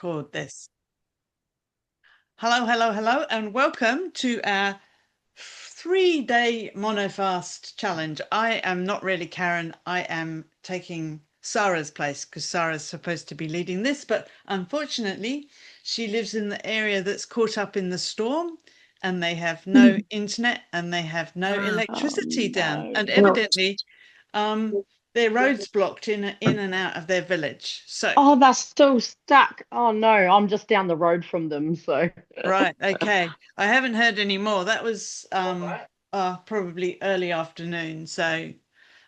record this. Hello, hello, hello, and welcome to our 3-day monofast challenge. I am not really Karen. I am taking Sarah's place because Sarah's supposed to be leading this, but unfortunately, she lives in the area that's caught up in the storm and they have no internet and they have no electricity down. no. And evidently, their roads blocked in and out of their village. So Oh, that's still stuck. Oh no, I'm just down the road from them, so. right, okay. I haven't heard any more. That was probably early afternoon. So,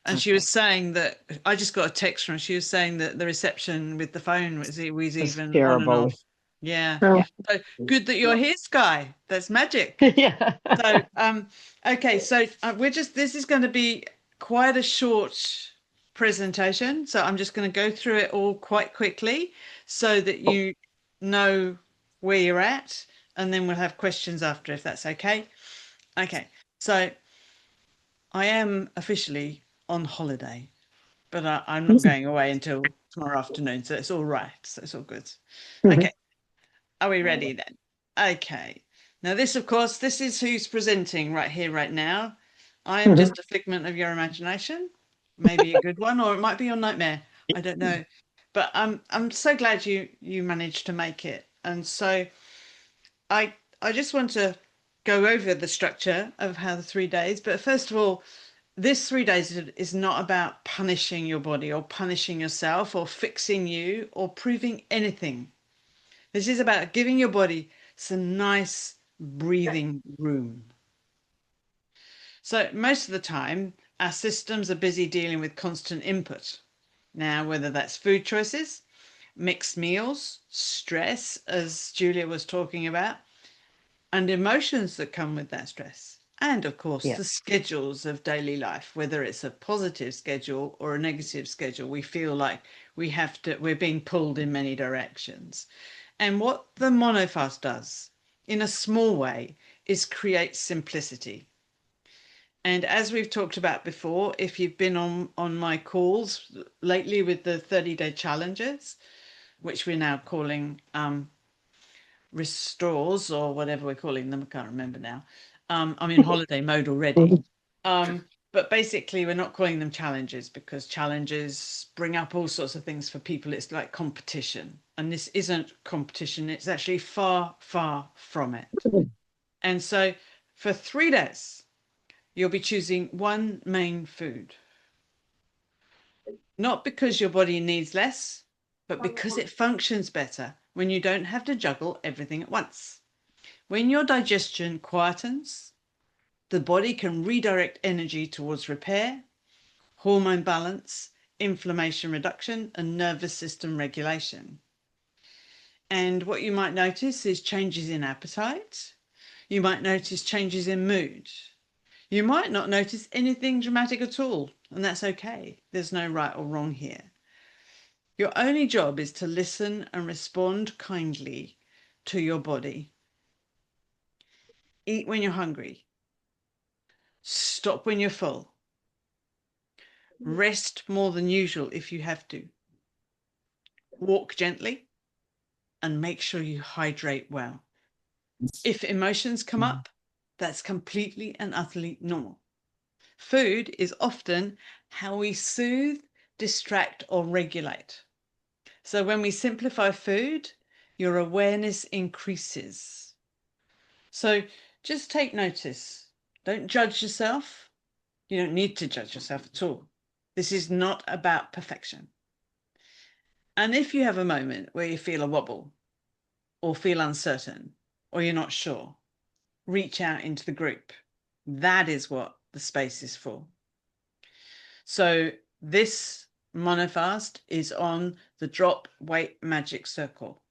and she Okay. was saying that I just got a text from her. She was saying that the reception with the phone was It's even on and off. terrible. Yeah. Oh. So good that you're here, Sky. That's magic. Yeah. So, okay, so this is going to be quite a short presentation. So I'm just going to go through it all quite quickly so that you know where you're at, and then we'll have questions after if that's okay. Okay, so I am officially on holiday, but I'm not going away until tomorrow afternoon, so it's all right. So it's all good. Okay, are we ready then? Okay. Now this, of course, this is who's presenting right here, right now. I am just a figment of your imagination, maybe a good one, or it might be your nightmare. I don't know. But I'm so glad you managed to make it. And so I just want to go over the structure of how the 3 days. But first of all, this 3 days is not about punishing your body or punishing yourself or fixing you or proving anything. This is about giving your body some nice breathing room. So most of the time, our systems are busy dealing with constant input. Now, whether that's food choices, mixed meals, stress, as Julia was talking about, and emotions that come with that stress. And of course, Yeah. the schedules of daily life, whether it's a positive schedule or a negative schedule, we feel like we're being pulled in many directions. And what the monofast does, in a small way, is create simplicity. And as we've talked about before, if you've been on my calls lately with the 30-day challenges, which we're now calling restores or whatever we're calling them. I can't remember now. I'm in holiday mode already. But basically, we're not calling them challenges because challenges bring up all sorts of things for people. It's like competition. And this isn't competition, it's actually far, far from it. And so for 3 days, you'll be choosing one main food, not because your body needs less, but because it functions better when you don't have to juggle everything at once. When your digestion quietens, the body can redirect energy towards repair, hormone balance, inflammation reduction, and nervous system regulation. And what you might notice is changes in appetite. You might notice changes in mood. You might not notice anything dramatic at all, and that's okay. There's no right or wrong here. Your only job is to listen and respond kindly to your body. Eat when you're hungry. Stop when you're full. Rest more than usual if you have to. Walk gently and make sure you hydrate well. If emotions come up, that's completely and utterly normal. Food is often how we soothe, distract, or regulate. So when we simplify food, your awareness increases. So just take notice. Don't judge yourself. You don't need to judge yourself at all. This is not about perfection. And if you have a moment where you feel a wobble or feel uncertain or you're not sure, reach out into the group. That is what the space is for. So this monofast is on the Drop Weight Magic Circle.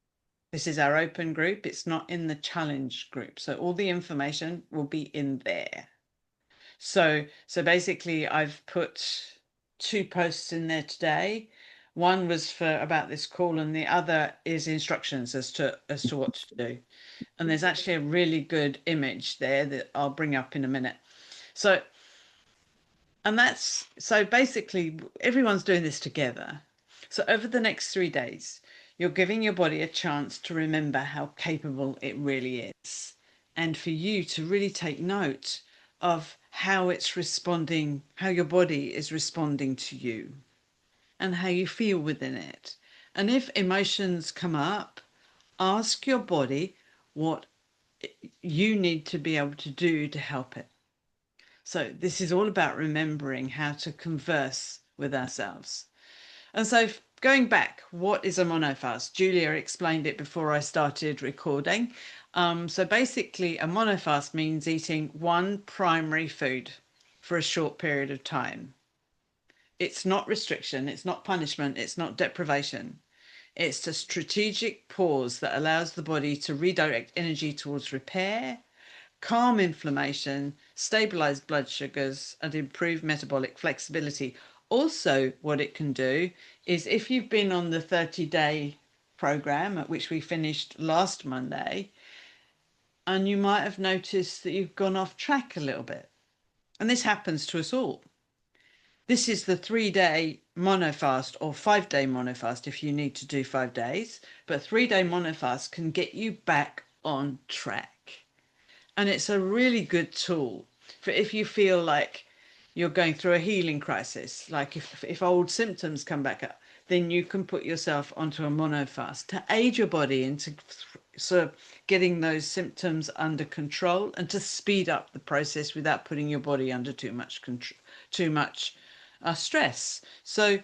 This is our open group. It's not in the challenge group. So all the information will be in there. So basically I've put 2 posts in there today. One was for about this call and the other is instructions as to what to do. And there's actually a really good image there that I'll bring up in a minute. So basically everyone's doing this together. So over the next 3 days, You're giving your body a chance to remember how capable it really is, and for you to really take note of how it's responding, how your body is responding to you, and how you feel within it. And if emotions come up, ask your body what you need to be able to do to help it. So, this is all about remembering how to converse with ourselves. And so, going back, what is a monofast? Julia explained it before I started recording. So, basically, a monofast means eating one primary food for a short period of time. It's not restriction, it's not punishment, it's not deprivation. It's a strategic pause that allows the body to redirect energy towards repair, calm inflammation, stabilize blood sugars, and improve metabolic flexibility. Also, what it can do is if you've been on the 30-day program, at which we finished last Monday, and you might have noticed that you've gone off track a little bit. And this happens to us all. This is the 3-day monofast or 5-day monofast if you need to do 5 days, but 3-day monofast can get you back on track. And it's a really good tool for if you feel like you're going through a healing crisis, like if old symptoms come back up, then you can put yourself onto a monofast to aid your body into sort of getting those symptoms under control and to speed up the process without putting your body under too much stress. So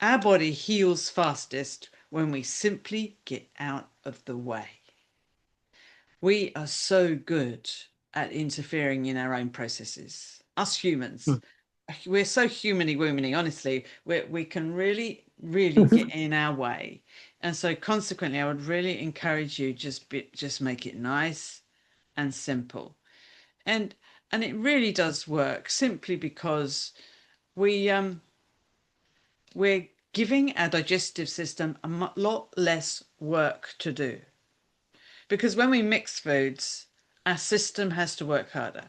our body heals fastest when we simply get out of the way. We are so good at interfering in our own processes. Us humans, we're so humany woomany, honestly. We can really, really get in our way. And so consequently, I would really encourage you just make it nice and simple. And it really does work simply because we we're giving our digestive system a lot less work to do. Because when we mix foods, our system has to work harder.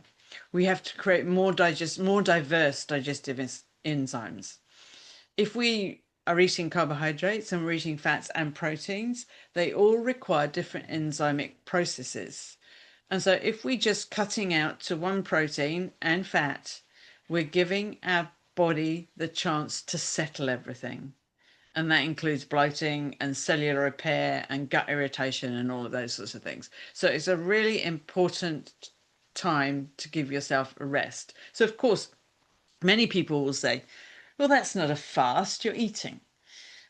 We have to create more diverse digestive enzymes. If we are eating carbohydrates and we're eating fats and proteins, they all require different enzymic processes. And so if we just cutting out to one protein and fat, we're giving our body the chance to settle everything. And that includes bloating and cellular repair and gut irritation and all of those sorts of things. So it's a really important time to give yourself a rest. So, of course, many people will say, well, that's not a fast, you're eating.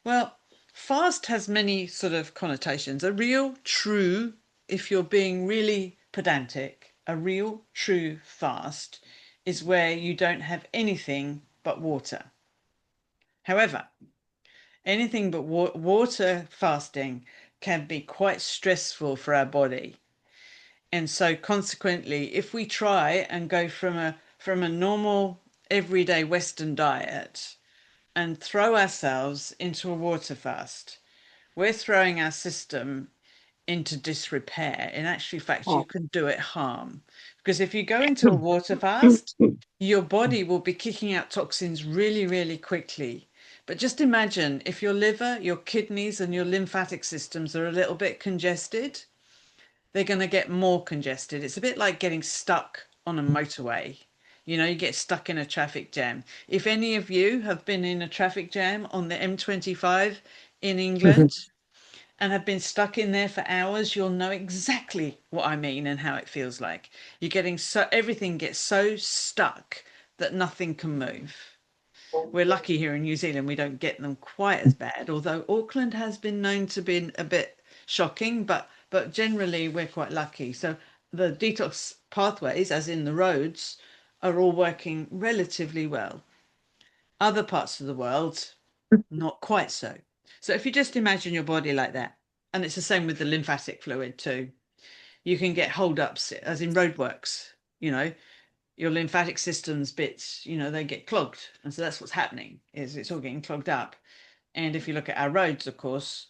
Well, fast has many sort of connotations. A real, true, if you're being really pedantic, a real, true fast is where you don't have anything but water. However, anything but water fasting can be quite stressful for our body. And so consequently, if we try and go from a normal everyday Western diet and throw ourselves into a water fast, we're throwing our system into disrepair. In actual fact, you Oh. can do it harm. Because if you go into a water fast, your body will be kicking out toxins really, really quickly. But just imagine if your liver, your kidneys, and your lymphatic systems are a little bit congested, they're going to get more congested. It's a bit like getting stuck on a motorway. You know, you get stuck in a traffic jam. If any of you have been in a traffic jam on the M25 in England and have been stuck in there for hours, you'll know exactly what I mean and how it feels like. You're getting everything gets so stuck that nothing can move. We're lucky here in New Zealand, we don't get them quite as bad, although Auckland has been known to be a bit shocking, but generally we're quite lucky. So the detox pathways, as in the roads, are all working relatively well. Other parts of the world, not quite so. So if you just imagine your body like that, and it's the same with the lymphatic fluid too, you can get holdups, as in roadworks, you know, your lymphatic system's bits, you know, they get clogged. And so that's what's happening, is it's all getting clogged up. And if you look at our roads, of course,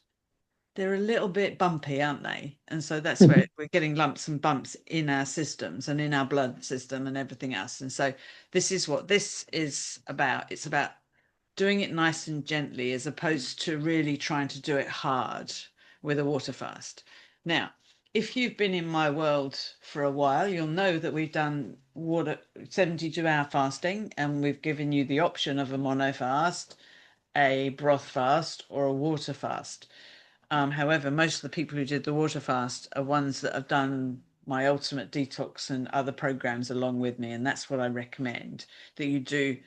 they're a little bit bumpy, aren't they? And so that's where we're getting lumps and bumps in our systems and in our blood system and everything else. And so this is what this is about. It's about doing it nice and gently as opposed to really trying to do it hard with a water fast. Now, if you've been in my world for a while, you'll know that we've done water 72-hour fasting, and we've given you the option of a mono fast, a broth fast, or a water fast. However, most of the people who did the water fast are ones that have done my ultimate detox and other programs along with me, and that's what I recommend, that you do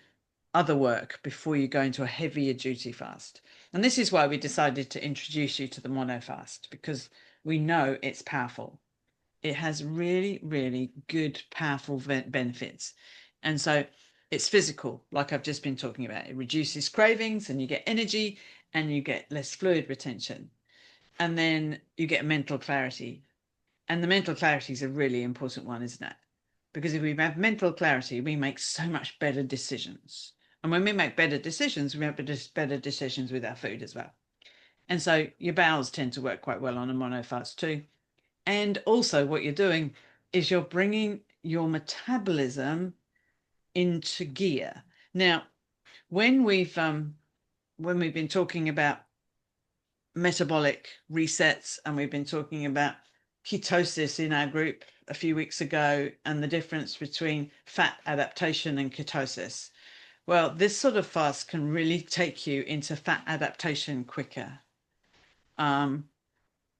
other work before you go into a heavier duty fast. And this is why we decided to introduce you to the mono fast, because we know it's powerful. It has really, really good, powerful benefits. And so it's physical, like I've just been talking about. It reduces cravings and you get energy and you get less fluid retention. And then you get mental clarity. And the mental clarity is a really important one, isn't it? Because if we have mental clarity, we make so much better decisions. And when we make better decisions, we make better decisions with our food as well. And so your bowels tend to work quite well on a mono fast too. And also, what you're doing is you're bringing your metabolism into gear. Now, when we've been talking about metabolic resets, and we've been talking about ketosis in our group a few weeks ago, and the difference between fat adaptation and ketosis. Well, this sort of fast can really take you into fat adaptation quicker.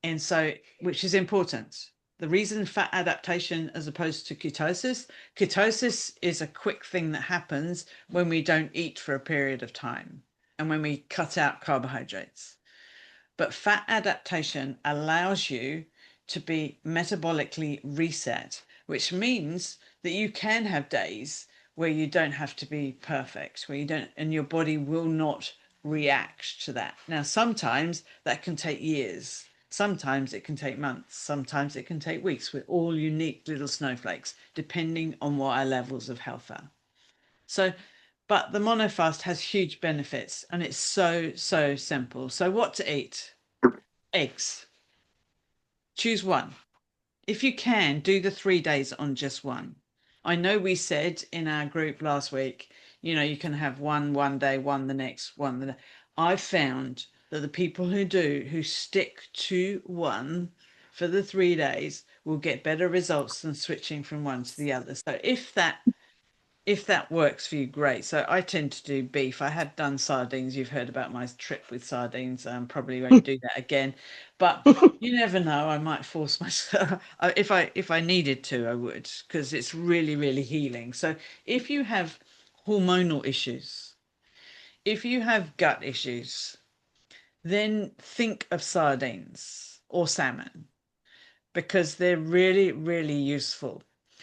And so, which is important. The reason fat adaptation as opposed to ketosis is a quick thing that happens when we don't eat for a period of time and when we cut out carbohydrates. But fat adaptation allows you to be metabolically reset, which means that you can have days where you don't have to be perfect, where you don't, and your body will not react to that. Now, sometimes that can take years. Sometimes it can take months. Sometimes it can take weeks. We're all unique little snowflakes, depending on what our levels of health are. So, but the monofast has huge benefits and it's so, so simple. So what to eat? Eggs. Choose one. If you can, do the 3 days on just one. I know we said in our group last week, you can have one day, one the next, one the next. I've found that the people who stick to one for the 3 days will get better results than switching from one to the other. So if that works for you, great. So I tend to do beef. I had done sardines. You've heard about my trip with sardines. Probably won't do that again, but you never know. I might force myself. If I needed to, I would, because it's really, really healing. So if you have hormonal issues, if you have gut issues, then think of sardines or salmon, because they're really, really useful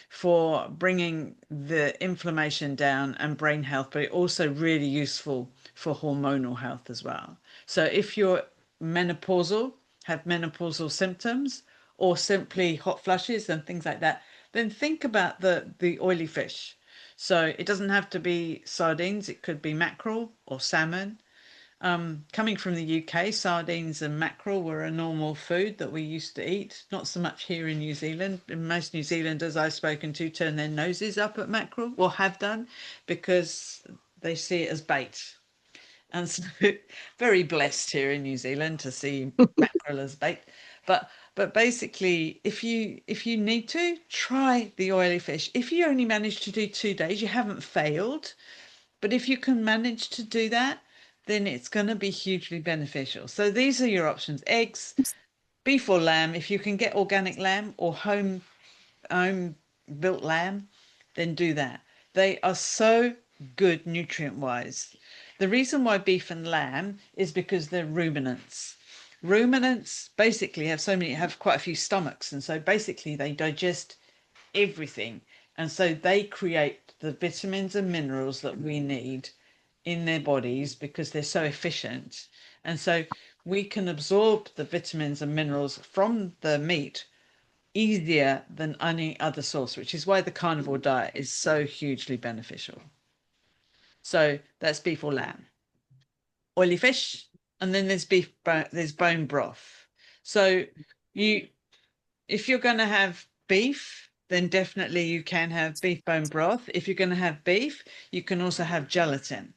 for bringing the inflammation down and brain health, but also really useful for hormonal health as well. So if you're menopausal, have menopausal symptoms, or simply hot flushes and things like that, then think about the oily fish. So it doesn't have to be sardines, it could be mackerel or salmon. Coming from the UK, sardines and mackerel were a normal food that we used to eat. Not so much here in New Zealand. Most New Zealanders I've spoken to turn their noses up at mackerel, or have done, because they see it as bait. And so, very blessed here in New Zealand to see mackerel as bait. But basically, if you need to, try the oily fish. If you only manage to do 2 days, you haven't failed. But if you can manage to do that, then it's going to be hugely beneficial. So these are your options: eggs, beef or lamb. If you can get organic lamb or home built lamb, then do that. They are so good nutrient wise. The reason why beef and lamb is because they're ruminants. Ruminants basically have quite a few stomachs, and so basically they digest everything, and so they create the vitamins and minerals that we need in their bodies because they're so efficient. And so we can absorb the vitamins and minerals from the meat easier than any other source, which is why the carnivore diet is so hugely beneficial. So that's beef or lamb. Oily fish, and then there's bone broth. So you if you're going to have beef, then definitely you can have beef bone broth. If you're going to have beef, you can also have gelatin.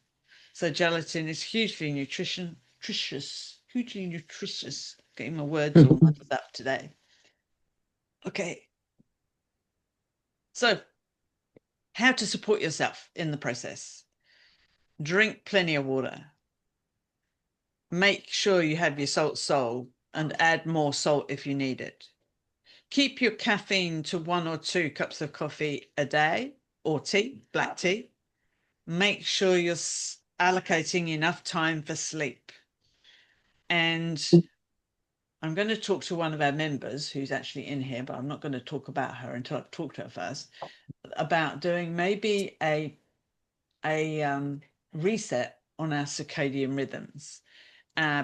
So gelatin is hugely hugely nutritious. Getting my words all muddled up today. Okay. So how to support yourself in the process. Drink plenty of water. Make sure you have your salt sole and add more salt if you need it. Keep your caffeine to 1 or 2 cups of coffee a day or tea, black tea. Make sure you're allocating enough time for sleep. And I'm going to talk to one of our members who's actually in here, but I'm not going to talk about her until I've talked to her first, about doing maybe a reset on our circadian rhythms,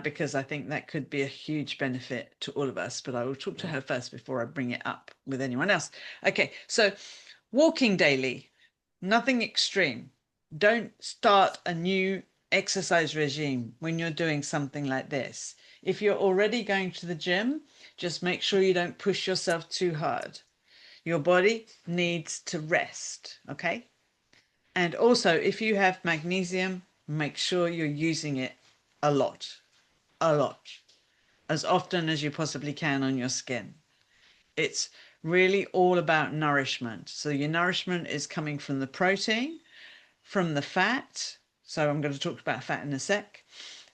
because I think that could be a huge benefit to all of us. But I will talk to her first before I bring it up with anyone else. Okay, so walking daily, nothing extreme. Don't start a new exercise regime when you're doing something like this. If you're already going to the gym, just make sure you don't push yourself too hard. Your body needs to rest, okay? And also, if you have magnesium, make sure you're using it a lot, as often as you possibly can on your skin. It's really all about nourishment. So your nourishment is coming from the protein, from the fat. So I'm going to talk about fat in a sec.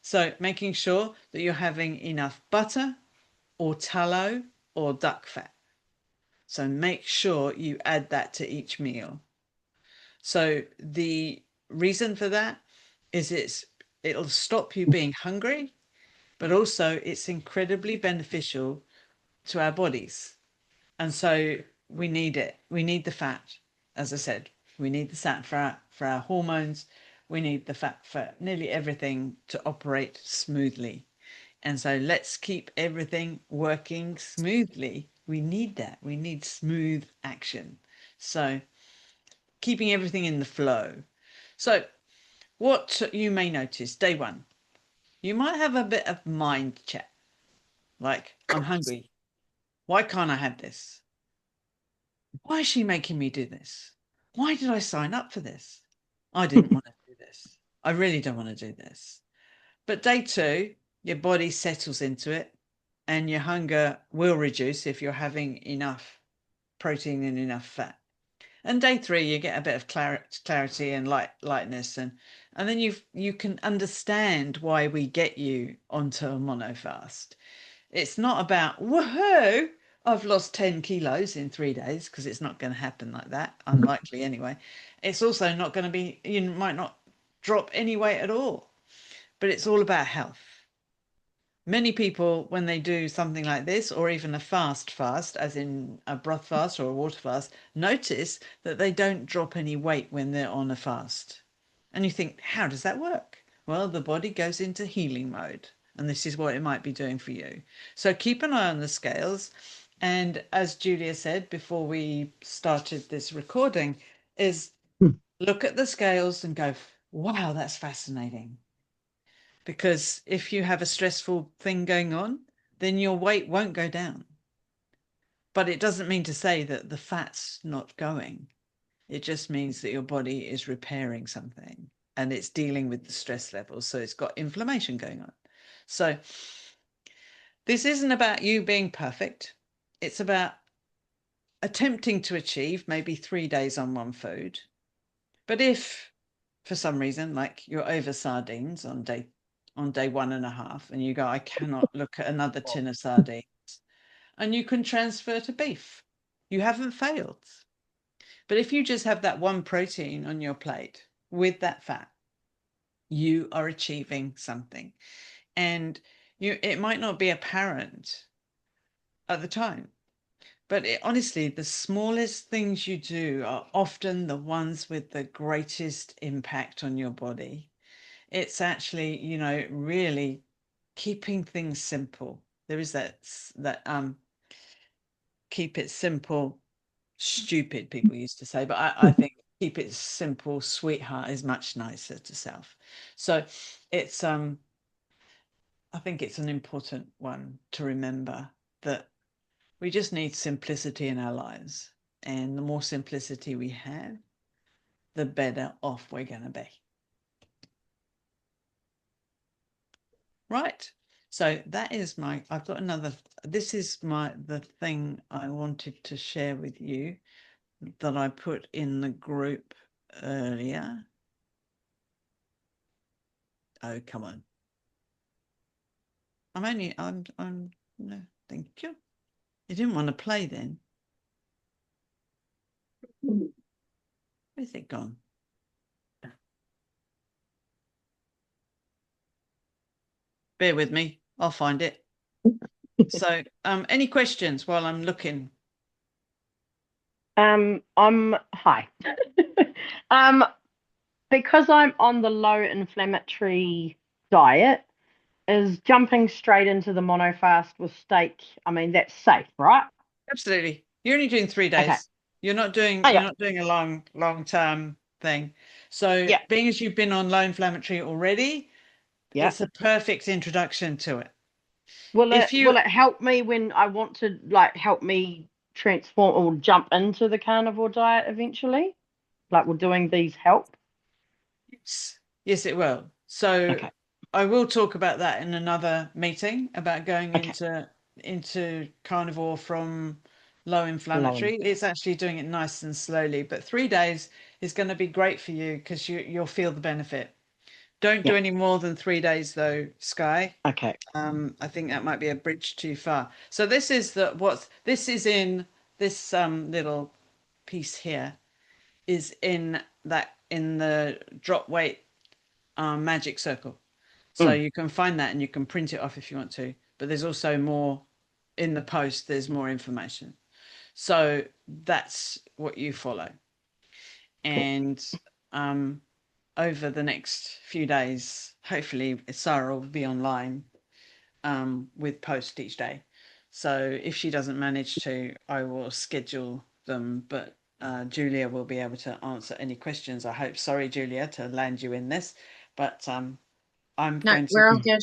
So making sure that you're having enough butter or tallow or duck fat. So make sure you add that to each meal. So the reason for that is it'll stop you being hungry, but also it's incredibly beneficial to our bodies. And so we need it. We need the fat, as I said. We need the fat for our hormones. We need the fat for nearly everything to operate smoothly. And so let's keep everything working smoothly. We need that. We need smooth action. So keeping everything in the flow. So what you may notice, day one, you might have a bit of mind chat. Like, I'm hungry. Why can't I have this? Why is she making me do this? Why did I sign up for this? I didn't want to do this. I really don't want to do this. But day two, your body settles into it and your hunger will reduce if you're having enough protein and enough fat. And day three, you get a bit of clarity and lightness, and then you can understand why we get you onto a mono fast. It's not about woohoo, I've lost 10 kilos in 3 days, because it's not going to happen like that, unlikely anyway. It's also not going to be, you might not drop any weight at all, but it's all about health. Many people, when they do something like this, or even a fast, as in a broth fast or a water fast, notice that they don't drop any weight when they're on a fast. And you think, how does that work? Well, the body goes into healing mode, and this is what it might be doing for you. So keep an eye on the scales. And as Julia said before we started this recording, is look at the scales and go, wow, that's fascinating. Because if you have a stressful thing going on, then your weight won't go down. But it doesn't mean to say that the fat's not going. It just means that your body is repairing something and it's dealing with the stress levels. So it's got inflammation going on. So this isn't about you being perfect. It's about attempting to achieve maybe 3 days on one food. But if for some reason, like you're over sardines on day 1.5, and you go, I cannot look at another tin of sardines, and you can transfer to beef. You haven't failed. But if you just have that one protein on your plate with that fat, you are achieving something. And it might not be apparent at the time, but honestly, the smallest things you do are often the ones with the greatest impact on your body. It's actually, really keeping things simple. There is that keep it simple, stupid, people used to say, but I think keep it simple, sweetheart is much nicer to self. So it's I think it's an important one to remember, that we just need simplicity in our lives. And the more simplicity we have, the better off we're going to be. Right. So that is I've got another, this is the thing I wanted to share with you that I put in the group earlier. Oh, come on. No, thank you. You didn't want to play then. Where's it gone? Bear with me. I'll find it. So, any questions while I'm looking? Hi. Because I'm on the low inflammatory diet, is jumping straight into the monofast with steak, I mean, that's safe, right? Absolutely. You're only doing 3 Okay. days. You're not doing Oh, you're yeah. not doing a long term thing. So, Yeah. being as you've been on low inflammatory already, Yeah. it's a perfect introduction to it. Will it If you will it help me when I want to help me transform or jump into the carnivore diet eventually? Like, will doing these help? Yes, it will. So Okay. I will talk about that in another meeting about going Okay. into carnivore from low Low. inflammatory. It's actually doing it nice and slowly, but 3 days is going to be great for you because you'll feel the benefit. Don't Yeah. do any more than 3 days though, Sky. Okay. I think that might be a bridge too far. So this is in this little piece here is in the drop weight magic circle. So Mm. you can find that and you can print it off if you want to. But there's also more in the post, there's more information. So that's what you follow. Cool. And over the next few days, hopefully Sarah will be online with post each day. So if she doesn't manage to, I will schedule them. But Julia will be able to answer any questions, I hope. Sorry, Julia, to land you in this, but I'm No, going to we're all good.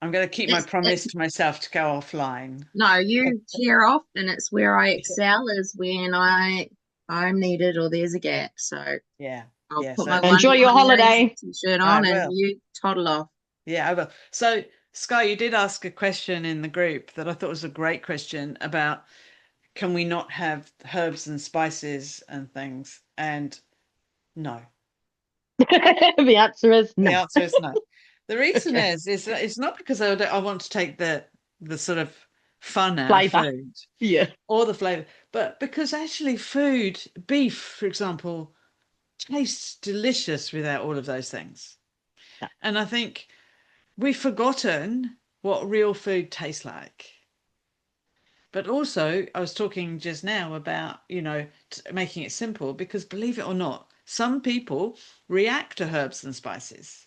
I'm going to keep my promise It's to myself to go offline. no, you clear off, and it's where I excel is when I'm needed or there's a gap. So Yeah, I'll yeah. put my So Enjoy your one earrings holiday. t-shirt I on, and will. you toddle off. Yeah, I will. So Sky, you did ask a question in the group that I thought was a great question about can we not have herbs and spices and things? And no, The answer is the no. answer is no. The reason Okay. is that it's not because I want to take the sort of fun out of Flavor. food Yeah. or the flavor, but because actually food, beef, for example, tastes delicious without all of those things. Yeah. And I think we've forgotten what real food tastes like. But also, I was talking just now about, making it simple because believe it or not, some people react to herbs and spices.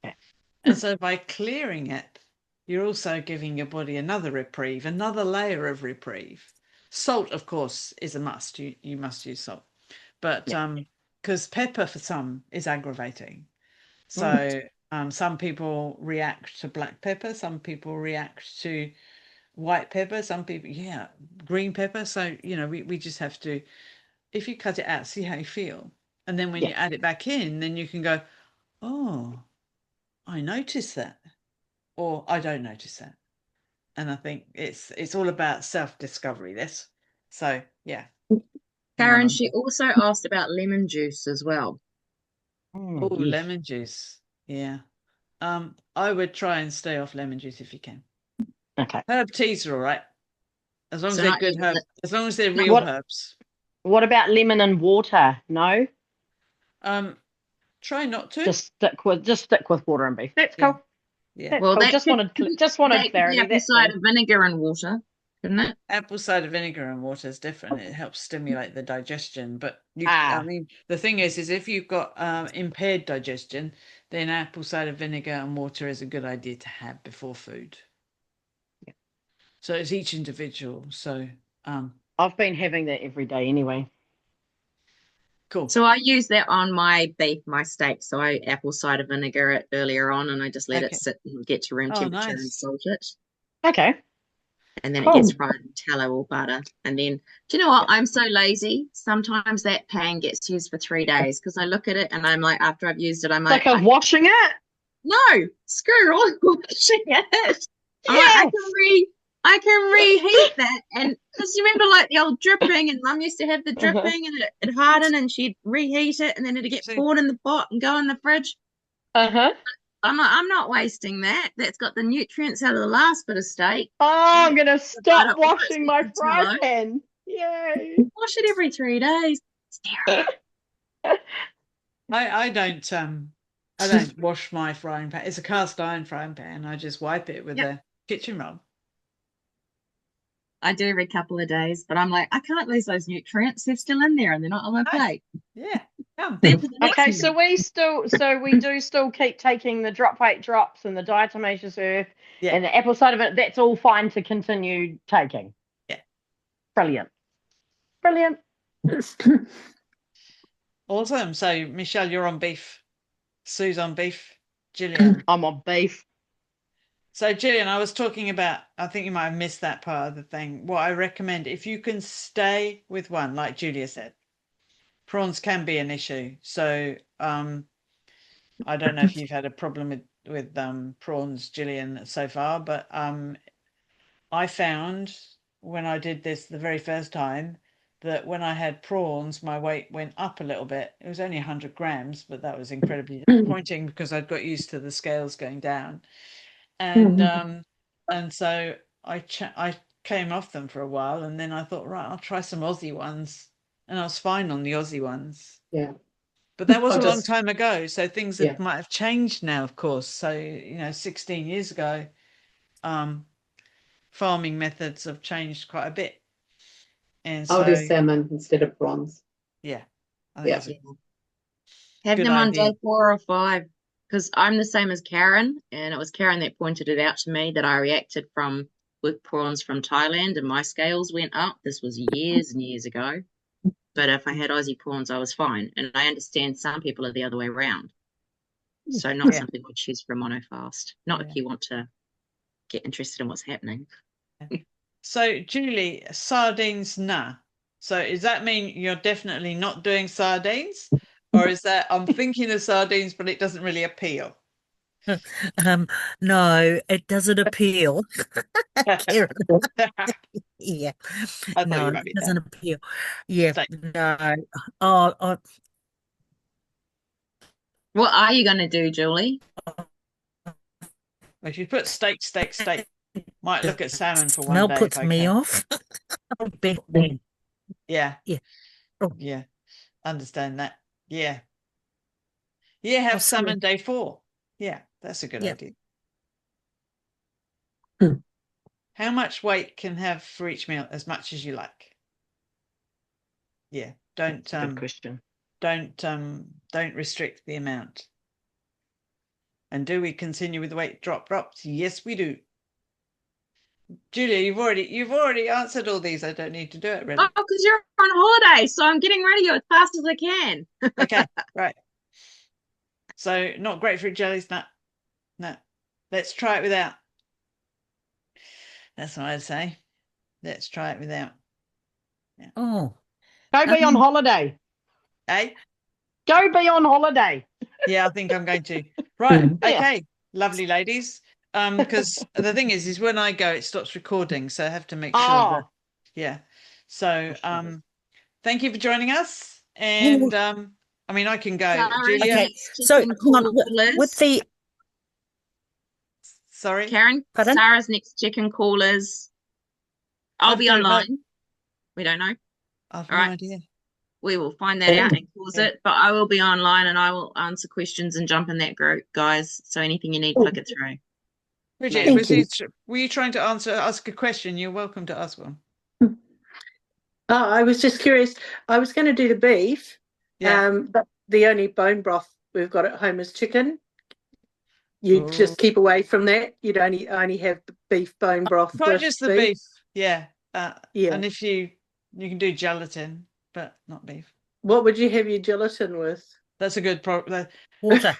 Okay. And so by clearing it, you're also giving your body another reprieve, another layer of reprieve. Salt, of course, is a must. You must use salt. But Yeah. because pepper for some is aggravating. Mm. So some people react to black pepper, some people react to white pepper, some people, yeah, green pepper. So, we just have to, if you cut it out, see how you feel. And then when Yeah. you add it back in, then you can go, oh, I notice that, or I don't notice that. And I think it's all about self-discovery, this. So, yeah, hang on. Karen, she also asked about lemon juice as well. Oh, Yes. lemon juice. Yeah. I would try and stay off lemon juice if you can. Okay. Herb teas are all right, as long as So they're not good even herbs, as long as they're not, real What herbs. what about lemon and water? No? Um, Try not to. Just stick with water and beef. That's Yeah, cool. yeah. That's well, cool. that Just could wanted just wanted that could be clarity. apple That's all. cider vinegar and water, couldn't it? Apple cider vinegar and water is different. It helps stimulate the digestion. But I Ah, mean, the thing is if you've got impaired digestion, then apple cider vinegar and water is a good idea to have before food. yeah. So it's each individual. So, I've been having that every day anyway. cool. So I use that on my beef, my steak. So I apple cider vinegar it earlier on, and I just let it Okay. sit and get to room Oh, temperature and nice. salt it. Okay. And then it gets Cool. fried in tallow or butter. And then, do you know what? Yeah. I'm so lazy. Sometimes that pan gets used for 3 days because I look at it and I'm like, after I've used it, I'm Like like, of washing it? No, screw all washing it. I'm like, Yes. I can reheat that. And because you remember like the old dripping, and Mum used to have the dripping and it'd harden and she'd reheat it and then it'd get So- poured in the pot and go in the fridge. Uh-huh. I'm not wasting that. That's got the nutrients out of the last bit of steak. Oh, I'm gonna stop don't want washing it my to fry tallow. pan. Yay. Wash it every 3 days. It's terrible. I don't wash my frying pan. It's a cast iron frying pan. I just wipe it with a kitchen rod. I do every couple of days, but I'm like, I can't lose those nutrients. They're still in there and they're not on my plate. Yeah. Yum. Then for the next Okay, meal. so we do still keep taking the drop weight drops and the diatomaceous earth Yeah. and the apple cider vinegar. That's all fine to continue taking. Yeah. Brilliant. Brilliant. Awesome. So Michelle, you're on beef. Sue's on beef. Gillian. I'm on beef. So Gillian, I was talking about, I think you might have missed that part of the thing. What I recommend, if you can stay with one, like Julia said, prawns can be an issue. So I don't know if you've had a problem with prawns, Gillian, so far, but I found when I did this the very first time that when I had prawns, my weight went up a little bit. It was only 100 grams, but that was incredibly disappointing because I'd got used to the scales going down. And so I came off them for a while, and then I thought, right, I'll try some Aussie ones, and I was fine on the Aussie ones. Yeah. But that was I'll a long just- time ago, so things Yeah. might have changed now, of course. So 16 years ago, farming methods have changed quite a bit, and I'll do so salmon instead of prawns. yeah, I think Yeah. that's a Have Good them on idea. day 4 or 5 because I'm the same as Karen, and it was Karen that pointed it out to me that I reacted with prawns from Thailand and my scales went up. This was years and years ago. But if I had Aussie prawns, I was fine. And I understand some people are the other way around. So not Yeah. something to choose for monofast. Not Yeah. if you want to get interested in what's happening. So, Julie, sardines, nah. So, does that mean you're definitely not doing sardines? Or is that I'm thinking of sardines, but it doesn't really appeal? No, it doesn't appeal. Karen. Yeah. I thought No, you it might be doesn't appeal. Yeah, Steak. no. Oh, What are you going to do, Julie? If you put steak, might look at salmon for one smell day. puts if I me can. off. Big thing. Yeah. Yeah. Oh. Yeah. Understand that. Yeah. Yeah, have Oh, sorry. salmon day 4. Yeah, that's a good Yeah. idea. Hmm. How much weight can have for each meal? As much as you like. Yeah. Don't That's a good question. don't restrict the amount. And do we continue with the weight drops? Yes, we do. Julia, you've already answered all these. I don't need to do it really. Oh, because you're on holiday, so I'm getting ready to go as fast as I can. Okay, right. So not grapefruit jellies, no. Let's try it without. That's what I'd say. Let's try it without. Oh, Go be on holiday. Eh? Go be on holiday. Yeah, I think I'm going to. Right. Yeah. Okay. Lovely ladies. Because the thing is when I go, it stops recording, so I have to make sure that. Oh, Yeah. So thank you for joining us. And I mean I can go. Sorry. Julia. okay. So, hang on. With the Sorry. Karen, Pardon? Sarah's next chicken callers. I'll I be don't know. online. We don't know. I've All no right. idea. We will find that out and pause Yeah. it. But I will be online and I will answer questions and jump in that group, guys. So anything you need, flick it through. Bridget, Thank you. were you trying to ask a question? You're welcome to ask one. Oh, I was just curious. I was going to do the beef, Yeah. but the only bone broth we've got at home is chicken. You Oh. just keep away from that. You'd only have the beef bone broth. Try with just the beef. Yeah. Yeah. And if you can do gelatin, but not beef. What would you have your gelatin with? That's a good water.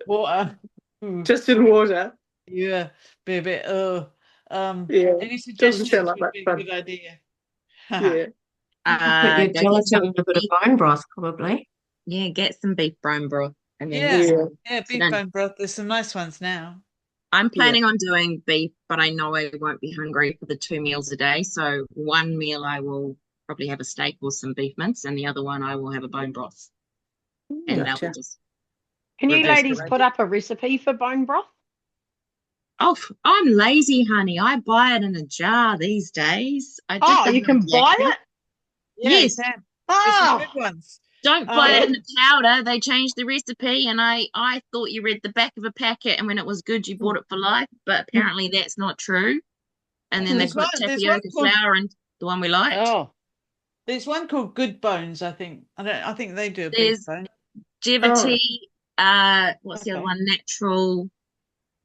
water. Ooh, Just in water. yeah. Be a bit Yeah. any suggestions sound like would much be a fun. good idea. Yeah. Go Put your get gelatin some in a bit of beef. bone broth, probably. Yeah, get some beef bone broth And then Yeah. so Beef then bone broth. There's some nice ones now. I'm planning on doing beef, but I know I won't be hungry for the 2 meals a day. So one meal I will probably have a steak or some beef mince, and the other one I will have a bone broth. And that will Gotcha. just Can you reverse ladies the put up a recipe for bone broth? Oh, I'm lazy, honey. I buy it in a jar these days. I did Oh, the you can buy Honey it? Yeah, Yes. you can. There's some Oh, good ones. Don't buy it Oh. in the powder. They changed the recipe, and I thought you read the back of a packet, and when it was good, you bought it for life. But apparently, that's not true. And then they There's put one tapioca called flour and the one we liked. oh. There's one called Good Bones, I think. I think they do a beef There's bone. Givity. What's the other Okay. one? Natural.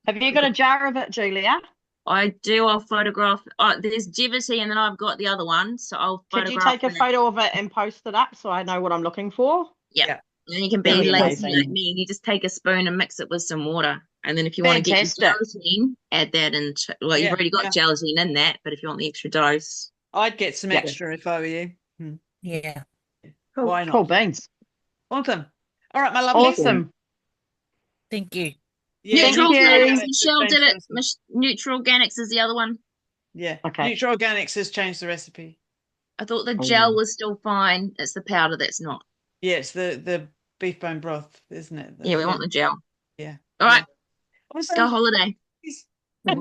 Have you got a jar of it, Julia? I do. I'll photograph. There's Givity, and then I've got the other one, so I'll Could you photograph take a that. photo of it and post it up so I know what I'm looking for? Yeah. Yeah. And you can That'd be be lazy amazing. like me, and you just take a spoon and mix it with some water. And then if you want to get your Fantastic. gelatin, add that into, well, you've Yeah, already got yeah. gelatin in that, but if you want the extra dose, I'd get some Yeah. extra if I were you. Yeah. Why not? Cool beans. Awesome. All right, my lovely. Awesome. Thank you. Yeah, Neutral Thank you. Organics, Organics Michelle has did changed it. the recipe. Neutral Organics is the other one. Yeah. Okay. Neutral Organics has changed the recipe. I thought the Oh. gel was still fine. It's the powder that's not. Yeah, it's the beef bone broth, isn't it? Yeah, we want the gel. Yeah. All right, Awesome. go holiday. Au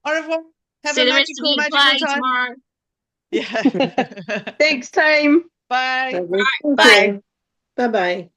revoir. Have See a the rest of magical, you magical play time. tomorrow. Yeah. Thanks, team. Bye. Thank Bye. you. Bye-bye.